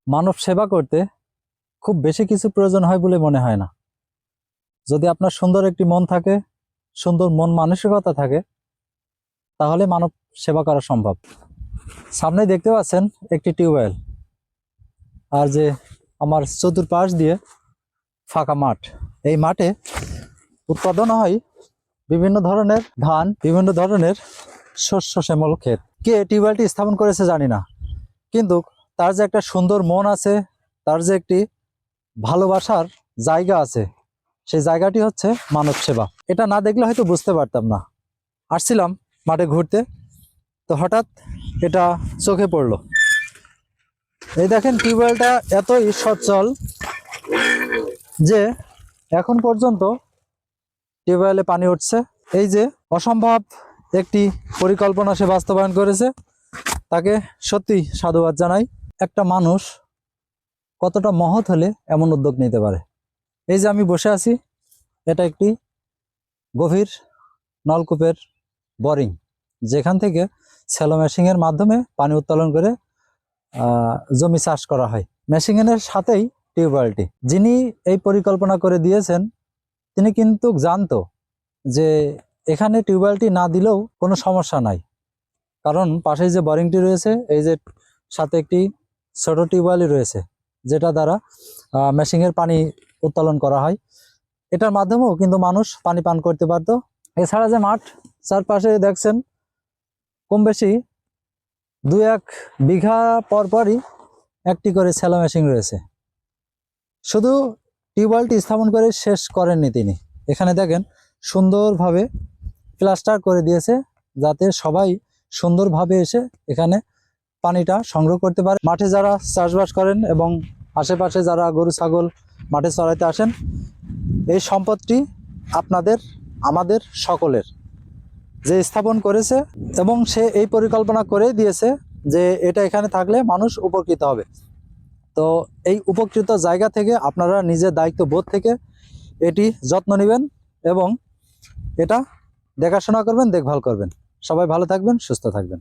মানব সেবা করতে খুব বেশি কিছু প্রয়োজন হয় বলে মনে হয় না। যদি আপনার সুন্দর একটি মন থাকে, সুন্দর মন মানসিকতা থাকে, তাহলে মানব সেবা করা সম্ভব। সামনে দেখতে পাচ্ছেন একটি টিউবওয়েল, আর যে আমার চতুর্পাশ দিয়ে ফাঁকা মাঠ। এই মাঠে উৎপাদন হয় বিভিন্ন ধরনের ধান, বিভিন্ন ধরনের শস্য শ্যামল ক্ষেত। কে টিউবওয়েলটি স্থাপন করেছে জানি না, কিন্তু তার যে একটা সুন্দর মন আছে, তার যে একটি ভালোবাসার জায়গা আছে, সেই জায়গাটি হচ্ছে মানব সেবা। এটা না দেখলে হয়তো বুঝতে পারতাম না। আসছিলাম মাঠে ঘুরতে, তো হঠাৎ এটা চোখে পড়লো। এই দেখেন, টিউবওয়েলটা এতই সচ্ছল যে এখন পর্যন্ত টিউবওয়েলে পানি উঠছে। এই যে অসম্ভব একটি পরিকল্পনা সে বাস্তবায়ন করেছে, তাকে সত্যি সাধুবাদ জানাই। একটা মানুষ কতটা মহৎ হলে এমন উদ্যোগ নিতে পারে। এই যে আমি বসে আছি, এটা একটি গভীর নলকূপের বোরিং, যেখান থেকে স্যালো মেশিনের মাধ্যমে পানি উত্তোলন করে জমি চাষ করা হয়। মেশিনের সাথেই টিউবওয়েলটি। যিনি এই পরিকল্পনা করে দিয়েছেন, তিনি কিন্তু জানতো যে এখানে টিউবওয়েলটি না দিলেও কোনো সমস্যা নাই, কারণ পাশেই যে বোরিংটি রয়েছে, এই যে সাথে একটি ছোট টিউবওয়েলই রয়েছে, যেটা দ্বারা মেশিনের পানি উত্তোলন করা হয়। এটার মাধ্যমেও কিন্তু মানুষ পানি পান করতে পারতো। এছাড়া যে মাঠ চারপাশে দেখছেন, কম বেশি 2-1 বিঘা পরপরই একটি করে স্যালো মেশিন রয়েছে। শুধু টিউবওয়েলটি স্থাপন করে শেষ করেননি তিনি। এখানে দেখেন সুন্দরভাবে প্লাস্টার করে দিয়েছে, যাতে সবাই সুন্দরভাবে এসে এখানে পানিটা সংগ্রহ করতে পারে। মাঠে যারা চাষবাস করেন এবং আশেপাশে যারা গরু ছাগল মাঠে চড়াইতে আসেন, এই সম্পদটি আপনাদের, আমাদের সকলের। যে স্থাপন করেছে এবং সে এই পরিকল্পনা করে দিয়েছে যে এটা এখানে থাকলে মানুষ উপকৃত হবে। তো এই উপকৃত জায়গা থেকে আপনারা নিজের দায়িত্ব বোধ থেকে এটি যত্ন নেবেন এবং এটা দেখাশোনা করবেন, দেখভাল করবেন। সবাই ভালো থাকবেন, সুস্থ থাকবেন।